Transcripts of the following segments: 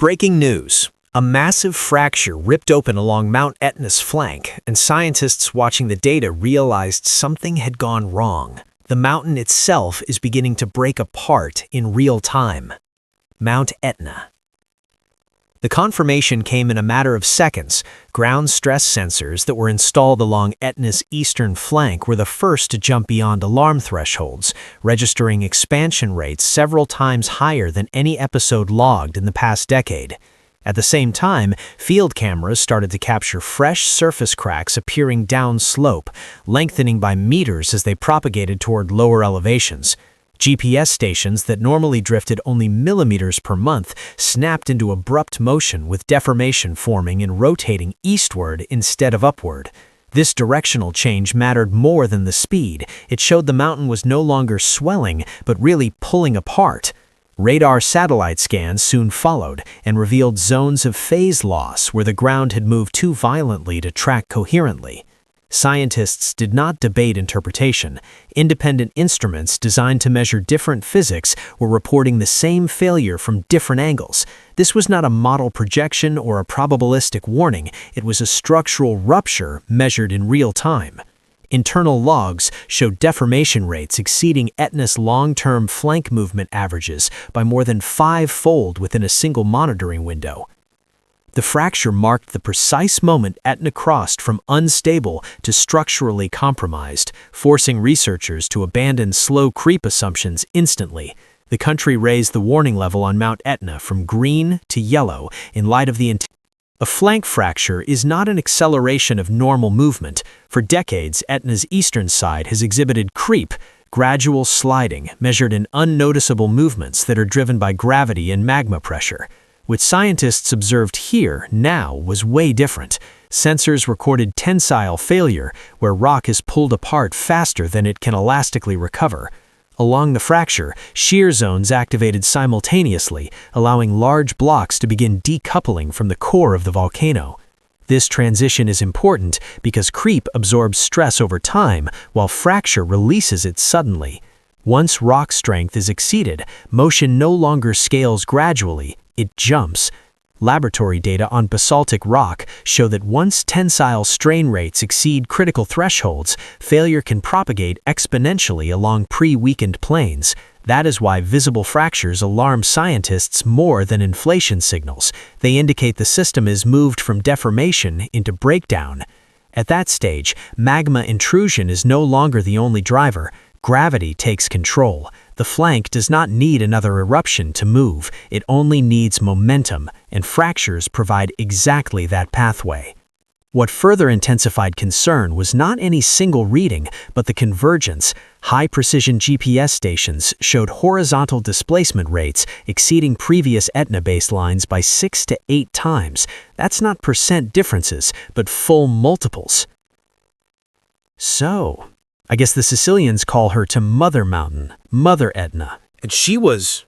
Breaking news. A massive fracture ripped open along Mount Etna's flank, and scientists watching the data realized something had gone wrong. The mountain itself is beginning to break apart in real time. Mount Etna. The confirmation came in a matter of seconds. Ground stress sensors that were installed along Etna's eastern flank were the first to jump beyond alarm thresholds, registering expansion rates several times higher than any episode logged in the past decade. At the same time, field cameras started to capture fresh surface cracks appearing downslope, lengthening by meters as they propagated toward lower elevations. GPS stations that normally drifted only millimeters per month snapped into abrupt motion, with deformation forming and rotating eastward instead of upward. This directional change mattered more than the speed. It showed the mountain was no longer swelling, but really pulling apart. Radar satellite scans soon followed and revealed zones of phase loss where the ground had moved too violently to track coherently. Scientists did not debate interpretation. Independent instruments designed to measure different physics were reporting the same failure from different angles. This was not a model projection or a probabilistic warning. It was a structural rupture measured in real time. Internal logs showed deformation rates exceeding Etna's long-term flank movement averages by more than 5-fold within a single monitoring window. The fracture marked the precise moment Etna crossed from unstable to structurally compromised, forcing researchers to abandon slow creep assumptions instantly. The country raised the warning level on Mount Etna from green to yellow in light of the A flank fracture is not an acceleration of normal movement. For decades, Etna's eastern side has exhibited creep, gradual sliding, measured in unnoticeable movements that are driven by gravity and magma pressure. What scientists observed here now was way different. Sensors recorded tensile failure, where rock is pulled apart faster than it can elastically recover. Along the fracture, shear zones activated simultaneously, allowing large blocks to begin decoupling from the core of the volcano. This transition is important because creep absorbs stress over time, while fracture releases it suddenly. Once rock strength is exceeded, motion no longer scales gradually, it jumps. Laboratory data on basaltic rock show that once tensile strain rates exceed critical thresholds, failure can propagate exponentially along pre-weakened planes. That is why visible fractures alarm scientists more than inflation signals. They indicate the system is moved from deformation into breakdown. At that stage, magma intrusion is no longer the only driver. Gravity takes control. The flank does not need another eruption to move, it only needs momentum, and fractures provide exactly that pathway. What further intensified concern was not any single reading, but the convergence. High-precision GPS stations showed horizontal displacement rates exceeding previous Etna baselines by 6 to 8 times. That's not percent differences, but full multiples. So, I guess the Sicilians call her to Mother Mountain, Mother Etna. And she was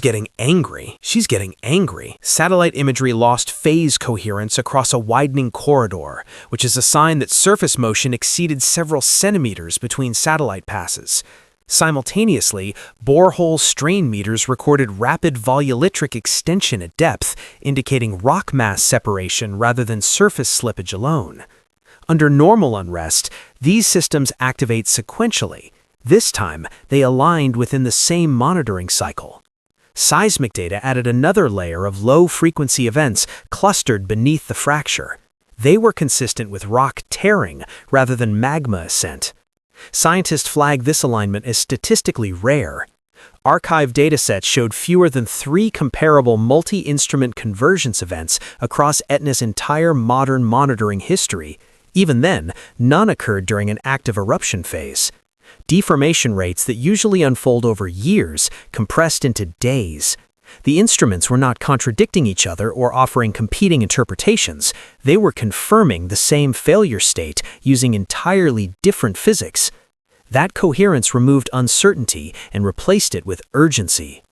getting angry. She's getting angry. Satellite imagery lost phase coherence across a widening corridor, which is a sign that surface motion exceeded several centimeters between satellite passes. Simultaneously, borehole strain meters recorded rapid volumetric extension at depth, indicating rock mass separation rather than surface slippage alone. Under normal unrest, these systems activate sequentially. This time, they aligned within the same monitoring cycle. Seismic data added another layer of low-frequency events clustered beneath the fracture. They were consistent with rock tearing rather than magma ascent. Scientists flagged this alignment as statistically rare. Archive datasets showed fewer than 3 comparable multi-instrument convergence events across Etna's entire modern monitoring history. Even then, none occurred during an active eruption phase. Deformation rates that usually unfold over years compressed into days. The instruments were not contradicting each other or offering competing interpretations. They were confirming the same failure state using entirely different physics. That coherence removed uncertainty and replaced it with urgency.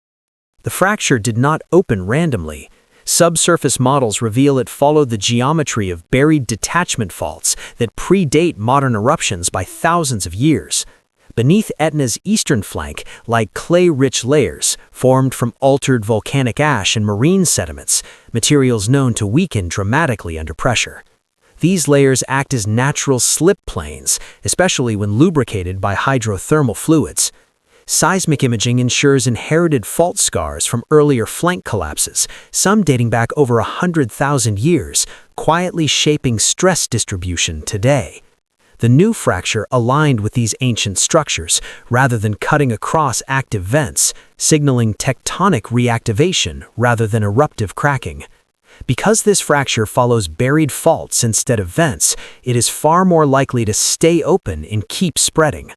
The fracture did not open randomly. Subsurface models reveal it followed the geometry of buried detachment faults that predate modern eruptions by thousands of years. Beneath Etna's eastern flank lie clay-rich layers formed from altered volcanic ash and marine sediments, materials known to weaken dramatically under pressure. These layers act as natural slip planes, especially when lubricated by hydrothermal fluids. Seismic imaging ensures inherited fault scars from earlier flank collapses, some dating back over 100,000 years, quietly shaping stress distribution today. The new fracture aligned with these ancient structures, rather than cutting across active vents, signaling tectonic reactivation rather than eruptive cracking. Because this fracture follows buried faults instead of vents, it is far more likely to stay open and keep spreading.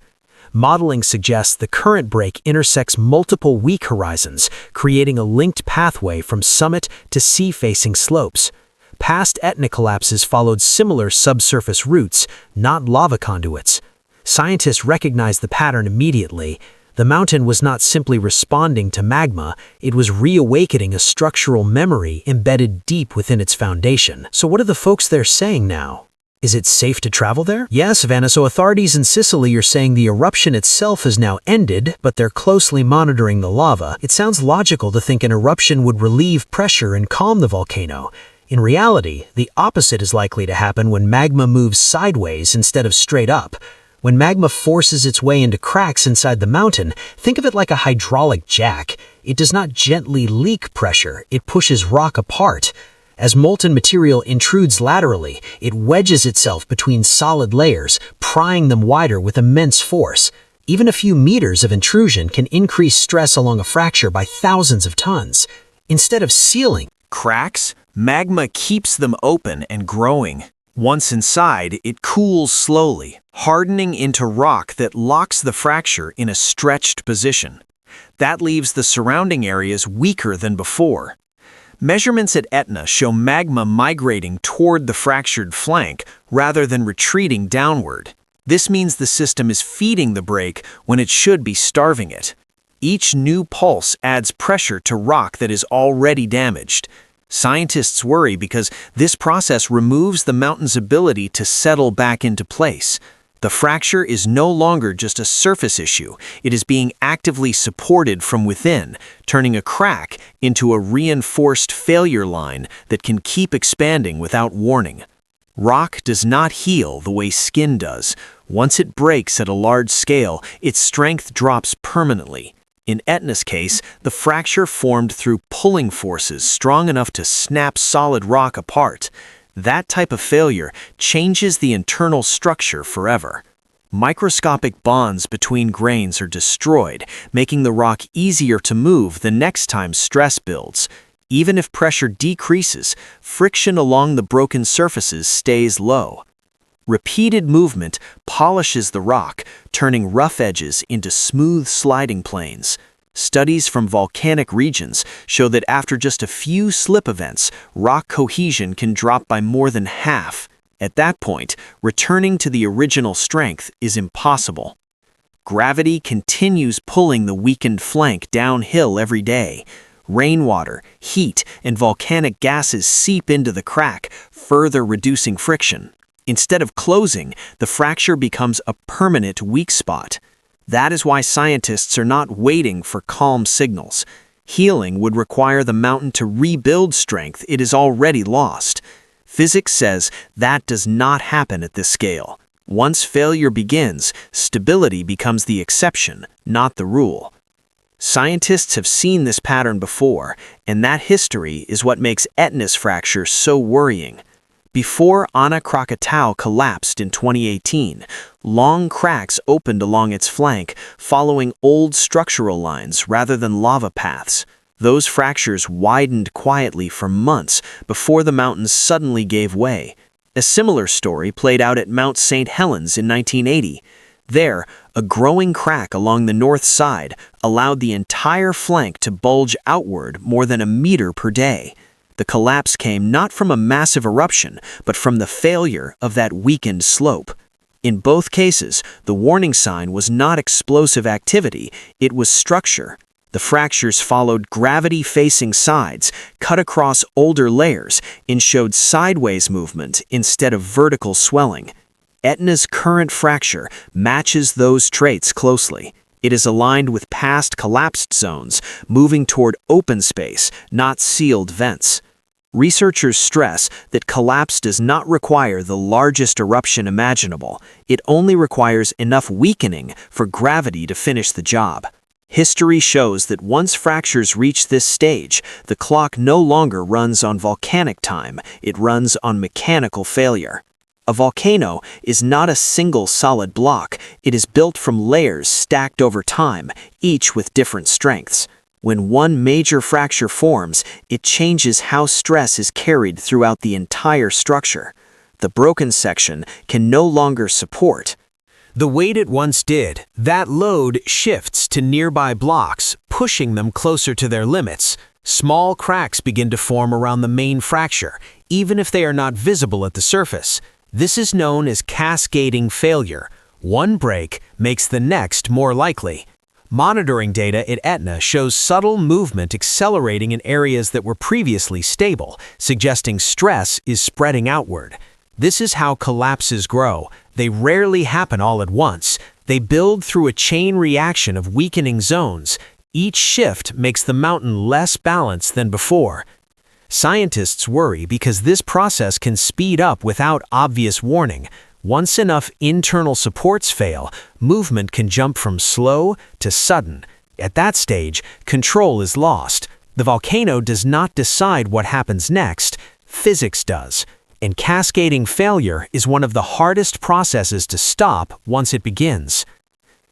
Modeling suggests the current break intersects multiple weak horizons, creating a linked pathway from summit to sea-facing slopes. Past Etna collapses followed similar subsurface routes, not lava conduits. Scientists recognized the pattern immediately. The mountain was not simply responding to magma, it was reawakening a structural memory embedded deep within its foundation. So what are the folks there saying now? Is it safe to travel there? Yes, Vanna, so authorities in Sicily are saying the eruption itself has now ended, but they're closely monitoring the lava. It sounds logical to think an eruption would relieve pressure and calm the volcano. In reality, the opposite is likely to happen when magma moves sideways instead of straight up. When magma forces its way into cracks inside the mountain, think of it like a hydraulic jack. It does not gently leak pressure, it pushes rock apart. As molten material intrudes laterally, it wedges itself between solid layers, prying them wider with immense force. Even a few meters of intrusion can increase stress along a fracture by thousands of tons. Instead of sealing cracks, magma keeps them open and growing. Once inside, it cools slowly, hardening into rock that locks the fracture in a stretched position. That leaves the surrounding areas weaker than before. Measurements at Etna show magma migrating toward the fractured flank rather than retreating downward. This means the system is feeding the break when it should be starving it. Each new pulse adds pressure to rock that is already damaged. Scientists worry because this process removes the mountain's ability to settle back into place. The fracture is no longer just a surface issue, it is being actively supported from within, turning a crack into a reinforced failure line that can keep expanding without warning. Rock does not heal the way skin does. Once it breaks at a large scale, its strength drops permanently. In Etna's case, the fracture formed through pulling forces strong enough to snap solid rock apart. That type of failure changes the internal structure forever. Microscopic bonds between grains are destroyed, making the rock easier to move the next time stress builds. Even if pressure decreases, friction along the broken surfaces stays low. Repeated movement polishes the rock, turning rough edges into smooth sliding planes. Studies from volcanic regions show that after just a few slip events, rock cohesion can drop by more than half. At that point, returning to the original strength is impossible. Gravity continues pulling the weakened flank downhill every day. Rainwater, heat, and volcanic gases seep into the crack, further reducing friction. Instead of closing, the fracture becomes a permanent weak spot. That is why scientists are not waiting for calm signals. Healing would require the mountain to rebuild strength it has already lost. Physics says that does not happen at this scale. Once failure begins, stability becomes the exception, not the rule. Scientists have seen this pattern before, and that history is what makes Etna's fracture so worrying. Before Ana Krakatau collapsed in 2018, long cracks opened along its flank, following old structural lines rather than lava paths. Those fractures widened quietly for months before the mountains suddenly gave way. A similar story played out at Mount St. Helens in 1980. There, a growing crack along the north side allowed the entire flank to bulge outward more than a meter per day. The collapse came not from a massive eruption, but from the failure of that weakened slope. In both cases, the warning sign was not explosive activity, it was structure. The fractures followed gravity-facing sides, cut across older layers, and showed sideways movement instead of vertical swelling. Etna's current fracture matches those traits closely. It is aligned with past collapsed zones, moving toward open space, not sealed vents. Researchers stress that collapse does not require the largest eruption imaginable. It only requires enough weakening for gravity to finish the job. History shows that once fractures reach this stage, the clock no longer runs on volcanic time, it runs on mechanical failure. A volcano is not a single solid block, it is built from layers stacked over time, each with different strengths. When one major fracture forms, it changes how stress is carried throughout the entire structure. The broken section can no longer support the weight it once did. That load shifts to nearby blocks, pushing them closer to their limits. Small cracks begin to form around the main fracture, even if they are not visible at the surface. This is known as cascading failure. One break makes the next more likely. Monitoring data at Etna shows subtle movement accelerating in areas that were previously stable, suggesting stress is spreading outward. This is how collapses grow. They rarely happen all at once. They build through a chain reaction of weakening zones. Each shift makes the mountain less balanced than before. Scientists worry because this process can speed up without obvious warning. Once enough internal supports fail, movement can jump from slow to sudden. At that stage, control is lost. The volcano does not decide what happens next, physics does. And cascading failure is one of the hardest processes to stop once it begins.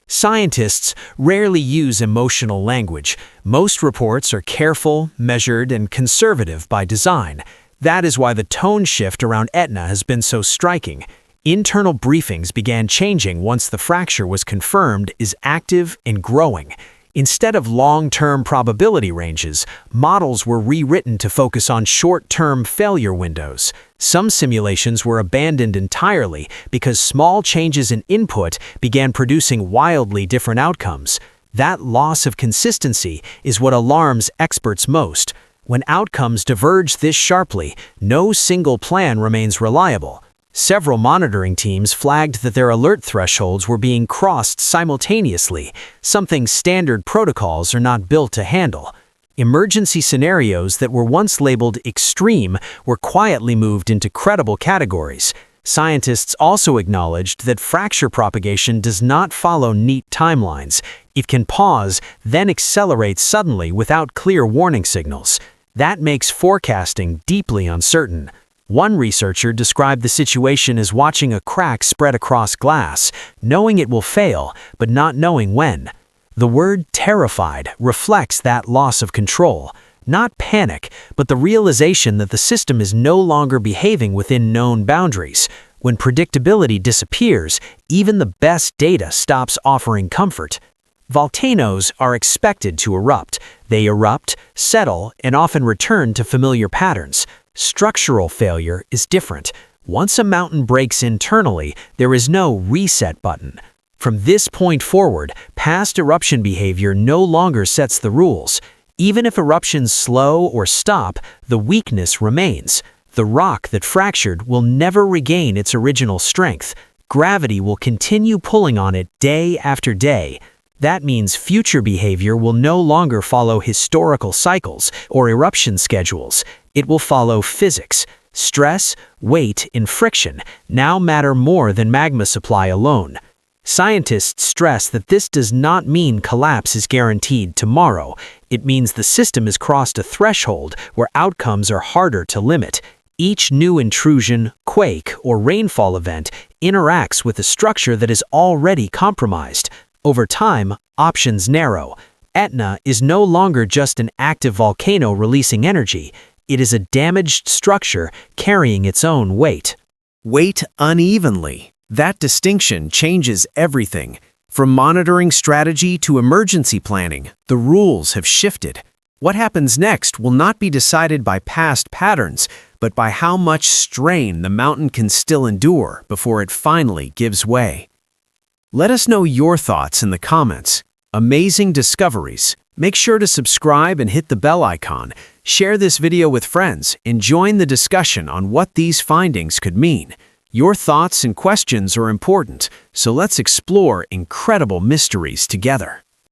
Scientists rarely use emotional language. Most reports are careful, measured, and conservative by design. That is why the tone shift around Etna has been so striking. Internal briefings began changing once the fracture was confirmed is active and growing. Instead of long-term probability ranges, models were rewritten to focus on short-term failure windows. Some simulations were abandoned entirely because small changes in input began producing wildly different outcomes. That loss of consistency is what alarms experts most. When outcomes diverge this sharply, no single plan remains reliable. Several monitoring teams flagged that their alert thresholds were being crossed simultaneously, something standard protocols are not built to handle. Emergency scenarios that were once labeled extreme were quietly moved into credible categories. Scientists also acknowledged that fracture propagation does not follow neat timelines. It can pause, then accelerate suddenly without clear warning signals. That makes forecasting deeply uncertain. One researcher described the situation as watching a crack spread across glass, knowing it will fail, but not knowing when. The word terrified reflects that loss of control. Not panic, but the realization that the system is no longer behaving within known boundaries. When predictability disappears, even the best data stops offering comfort. Volcanoes are expected to erupt. They erupt, settle, and often return to familiar patterns. Structural failure is different. Once a mountain breaks internally, there is no reset button. From this point forward, past eruption behavior no longer sets the rules. Even if eruptions slow or stop, the weakness remains. The rock that fractured will never regain its original strength. Gravity will continue pulling on it day after day. That means future behavior will no longer follow historical cycles or eruption schedules. It will follow physics. Stress, weight, and friction now matter more than magma supply alone. Scientists stress that this does not mean collapse is guaranteed tomorrow. It means the system has crossed a threshold where outcomes are harder to limit. Each new intrusion, quake, or rainfall event interacts with a structure that is already compromised. Over time, options narrow. Etna is no longer just an active volcano releasing energy. It is a damaged structure carrying its own weight. Weight unevenly. That distinction changes everything. From monitoring strategy to emergency planning, the rules have shifted. What happens next will not be decided by past patterns, but by how much strain the mountain can still endure before it finally gives way. Let us know your thoughts in the comments. Amazing discoveries. Make sure to subscribe and hit the bell icon. Share this video with friends and join the discussion on what these findings could mean. Your thoughts and questions are important, so let's explore incredible mysteries together.